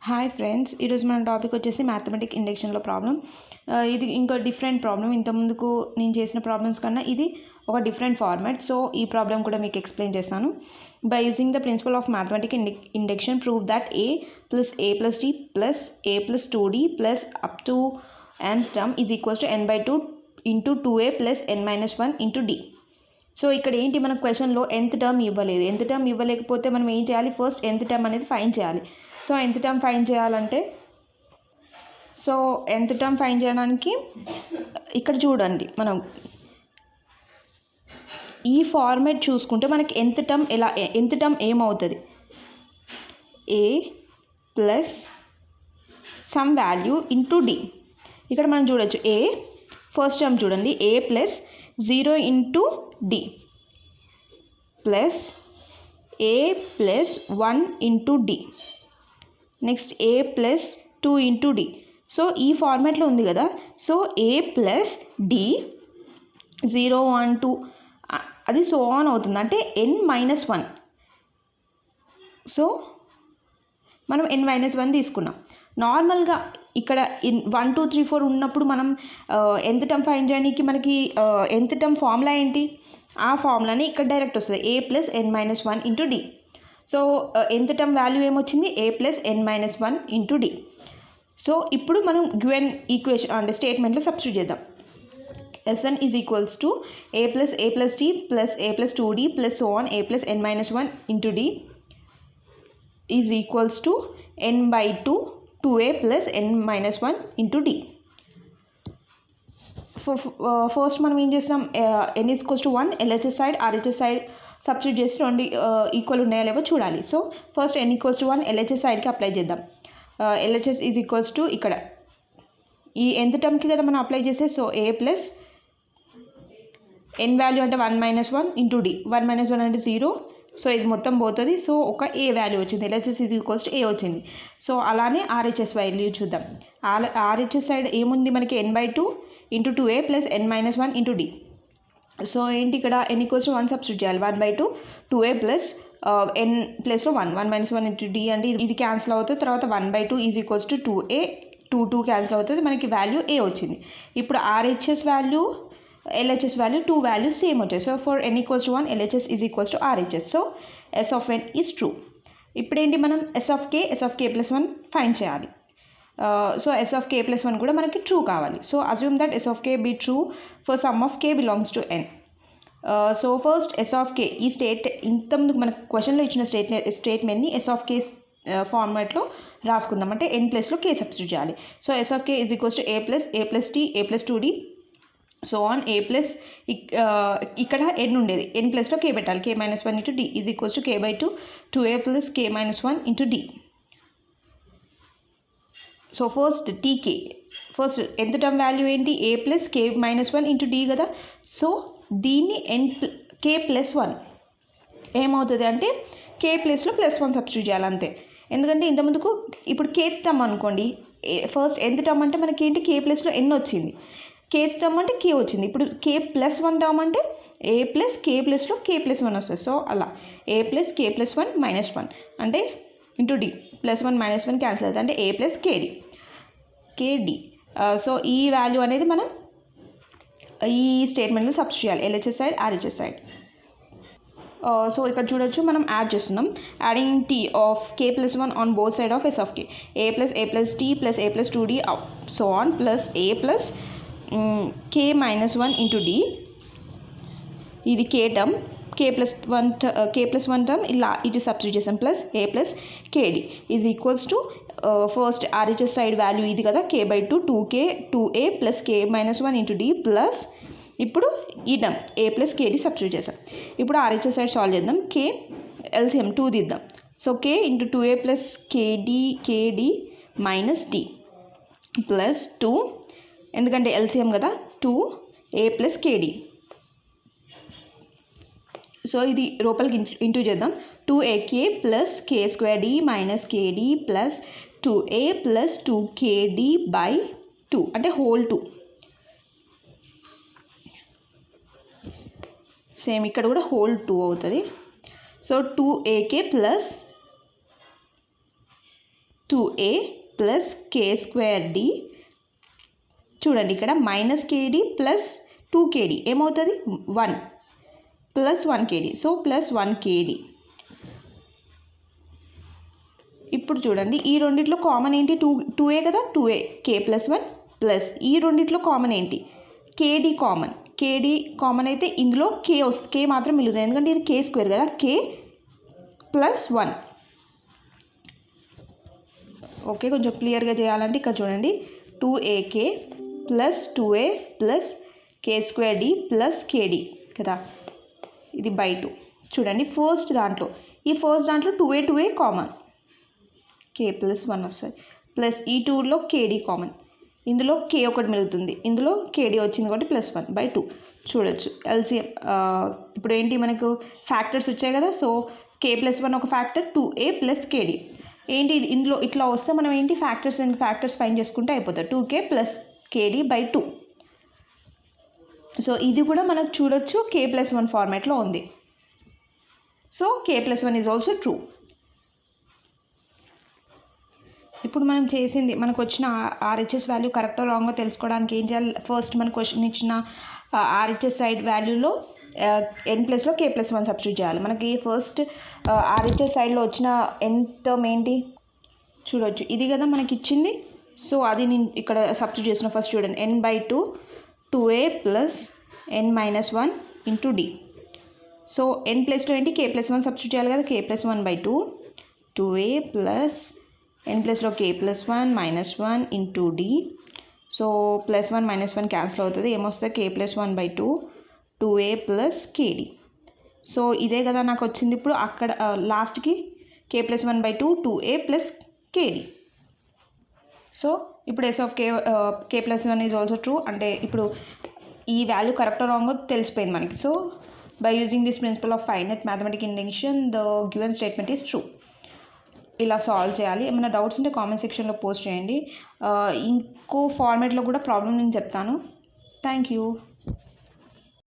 Hi friends, ఈరోజు మన topic వచ్చేసి మ్యాథమెటిక్ ఇండక్షన్లో ప్రాబ్లం. ఇది ఇంకో డిఫరెంట్ ప్రాబ్లం. ఇంతకుముందుకు నేను చేసిన ప్రాబ్లమ్స్ కన్నా ఇది ఒక డిఫరెంట్ ఫార్మాట్. సో ఈ ప్రాబ్లం కూడా మీకు ఎక్స్ప్లెయిన్ చేస్తాను. By using the principle of mathematic induction prove that a plus a plus d plus a plus 2d plus up to n term is equals to n by 2 into 2a plus n minus 1 into d. So ఇక్కడ ఏంటి, మన క్వశ్చన్లో nth term ఇవ్వలేదు. nth term ఇవ్వలేకపోతే మనం ఏం చేయాలి, first nth term అనేది find చేయాలి. సో nth టర్మ్ ఫైండ్ చేయాలంటే nth టర్మ్ ఫైండ్ చేయడానికి ఇక్కడ చూడండి, మనం ఈ ఫార్మేట్ చూసుకుంటే మనకి nth టర్మ్ ఏమవుతుంది, a plus some value into d. ఇక్కడ మనం చూడొచ్చు a ఫస్ట్ టర్మ్ చూడండి, a plus 0 into d plus a plus 1 into d, next a plus 2 into d. So ఈ ఫార్మాట్లో ఉంది కదా. సో a ప్లస్ d 0 1 2 అది సో ఆన్ అవుతుంది, అంటే n-1. సో మనం n-1 తీసుకున్నాం. నార్మల్గా ఇక్కడ 1 2 3 4 ఉన్నప్పుడు మనం nth టర్మ్ ఫైండ్ చేయడానికి మనకి nth టర్మ్ ఫార్ములా ఏంటి, ఆ ఫార్ములాని ఇక్కడ డైరెక్ట్ వస్తుంది, a plus n-1 into d. So nth term value ఏమొచ్చింది, a plus n-1 into d. So ఇప్పుడు మనం గివెన్ ఈక్వేషన్ అంటే స్టేట్మెంట్లో సబ్స్టిట్యూట్ చేద్దాం. Sn is equals to a plus d plus a plus 2d plus so on a plus n-1 into d is equals to n by 2 2a plus n-1 into d. First మనం ఏం చేస్తాం, n is equals to 1 LHS side RHS side substitute చేసి రెండు equal ఉన్నాయో లేవో చూడాలి. So first n equals to 1 LHS సైడ్కి apply చేద్దాం. LHS ఈజ్ ఈక్వల్స్ టు ఇక్కడ ఈ nth టర్మ్కి కదా మనం అప్లై చేసే. So a plus n value అంటే 1-1 ఇంటూ d, 1-1 అంటే 0. సో ఇది మొత్తం పోతుంది. సో ఒక a వాల్యూ వచ్చింది, LHS is equals to a వచ్చింది. సో అలానే RHS వాల్యూ చూద్దాం. RHS సైడ్ ఏముంది మనకి, n by 2 into 2a plus n-1 into d. So ఏంటి, ఇక్కడ n ఈక్వల్స్ టు 1 సబ్స్టిట్యూట్ చేయాలి. 1 by 2 2a ప్లస్ n ప్లస్లో 1 ఇంటూ d అంటే ఇది క్యాన్సిల్ అవుతుంది. తర్వాత 1 by 2 is equals to 2a 2 cancel అవుతుంది, మనకి వాల్యూ a వచ్చింది. ఇప్పుడు RHS value LHS value 2 values same వచ్చాయి. So for n equals to 1 LHS is equals to RHS. So S of n is true. ఇప్పుడేంటి, మనం S of k plus 1 find చేయాలి. So S of k plus 1 కూడా మనకి true కావాలి. So assume that S of k be true for some of k belongs to n. So first S of k ఈ ఇంతకుముందు మన క్వశ్చన్లో ఇచ్చిన స్టేట్మెంట్ని S of k ఫార్మాట్లో రాసుకుందాం. అంటే n ప్లస్లో k సబ్స్టిట్యూట్ చేయాలి. So S of k is equals to a plus d a plus 2d so on a plus ఇక్కడ n ఉండేది, n ప్లస్లో k పెట్టాలి, k-1 into d is equals to k by 2 2a plus k-1 into d. So first first nth term value ఏంటి, a plus k-1 into d కదా. So దీన్ని k plus 1 ఏమవుతుంది అంటే k ప్లస్లో +1 substitute చేయాలి అంతే. ఎందుకంటే ఇంతకుముందుకు ఇప్పుడు kth టర్మ్ అనుకోండి, ఫస్ట్ nth టర్మ్ అంటే మనకి ఏంటి, k ప్లస్లో n వచ్చింది, kth టర్మ్ అంటే k వచ్చింది. ఇప్పుడు k ప్లస్ 1 టర్మ్ అంటే a ప్లస్ k ప్లస్లో k ప్లస్ 1 వస్తుంది. సో అలా a plus k plus 1 minus 1 అంటే ఇంటూ d +1 -1 క్యాన్సిల్ అవుతుంది, అంటే a ప్లస్ kd. సో ఈ వాల్యూ అనేది మనం ఈ స్టేట్మెంట్లో సబ్స్టిట్యూట్ చేయాలి, LHS side RHS side. So ఇక్కడ చూడొచ్చు, మనం యాడ్ చేస్తున్నాం. Adding t of k plus 1 on both side of S of k, a plus t plus a plus 2d so on plus a plus k-1 into d. ఇది k term, k plus 1 term ఇలా ఇటు substitute చేసాం, plus a plus kd is equals to first RHS side value ఇది కదా, k by 2 2a plus k-1 into d plus ఇప్పుడు ఈ term a plus kd substitute చేసాం. ఇప్పుడు RHS సైడ్ సాల్వ్ చేద్దాం. k LCM 2 దిద్దాం. So k into 2a plus kd minus d plus 2, ఎందుకంటే LCM కదా, 2a ప్లస్ kd. సో ఇది లోపలికి ఇంటూ చేద్దాం. 2ak plus k² minus kd plus 2a plus 2kd by 2 అంటే హోల్ 2. సేమ్ ఇక్కడ కూడా హోల్ 2 అవుతుంది. So 2ak plus 2a plus k square d. చూడండి ఇక్కడ మైనస్ కేడి ప్లస్ 2kd ఏమవుతుంది 1 plus 1kd. So plus 1kd. ఇప్పుడు చూడండి ఈ రెండిట్లో కామన్ ఏంటి 2a కదా 2a k ప్లస్ 1 ప్లస్ ఈ రెండిట్లో కామన్ ఏంటి kd కామన్. kd కామన్ అయితే ఇందులో k మాత్రం మిగులుతుంది ఎందుకంటే ఇది k స్క్వేర్ కదా k ప్లస్ 1. ఓకే కొంచెం క్లియర్గా చేయాలంటే ఇక్కడ చూడండి 2ak plus 2a plus k square D plus kd కదా ఇది బై 2. చూడండి ఫస్ట్ దాంట్లో 2a కామన్ k ప్లస్ 1 వస్తుంది ప్లస్ ఈ 2లో kd కామన్. ఇందులో k ఒకటి మిగులుతుంది ఇందులో kd వచ్చింది కాబట్టి ప్లస్ 1 బై 2. చూడొచ్చు ఎల్సిఎం ఇప్పుడు ఏంటి మనకు ఫ్యాక్టర్స్ వచ్చాయి కదా. సో k ప్లస్ 1 ఒక ఫ్యాక్టర్ 2a ప్లస్ kd ఏంటి ఇందులో ఇట్లా వస్తే మనం ఏంటి ఫ్యాక్టర్స్ ఫైండ్ చేసుకుంటే అయిపోతుంది 2k plus kd by 2. So ఇది కూడా మనకు చూడొచ్చు k ప్లస్ 1 ఫార్మాట్లో ఉంది. So k plus 1 is also true. ఇప్పుడు మనం చేసింది మనకు వచ్చిన ఆర్హెచ్ఎస్ వాల్యూ కరెక్టో రాంగో తెలుసుకోవడానికి ఏం చేయాలి ఫస్ట్ మన క్వశ్చన్ ఇచ్చిన ఆర్హెచ్ఎస్ సైడ్ వాల్యూలో ఎన్ ప్లస్లో k ప్లస్ 1 సబ్స్టిట్యూట్ చేయాలి. మనకి ఫస్ట్ ఆర్హెచ్ఎస్ సైడ్లో వచ్చిన ఎన్ టర్మ్ ఏంటి చూడొచ్చు ఇది కదా మనకి ఇచ్చింది. సో అది నేను ఇక్కడ సబ్స్టిట్యూట్ చేసిన ఫస్ట్ చూడండి n by 2 2a plus n minus 1 into d. So n ప్లస్లో ఏంటి k ప్లస్ 1 సబ్స్టిట్యూట్ చేయాలి కదా k plus 1 by 2 2a plus n ప్లస్లో k plus 1 minus 1 into d. So plus 1 minus 1 cancel అవుతుంది ఏమొస్తుంది k plus 1 by 2 2a plus kd. So ఇదే కదా నాకు వచ్చింది ఇప్పుడు అక్కడ లాస్ట్కి k plus 1 by 2 2a plus kd. So ఇప్పుడు S of k plus 1 is also true అంటే ఇప్పుడు ఈ వాల్యూ కరెక్టో రాంగో తెలిసిపోయింది మనకి. So by using this principle of finite mathematical induction the given statement is true. ఇలా సాల్వ్ చేయాలి. ఏమైనా డౌట్స్ ఉంటే కామెంట్ సెక్షన్లో పోస్ట్ చేయండి. ఇంకో ఫార్మేట్లో కూడా ప్రాబ్లం నేను చెప్తాను. Thank you.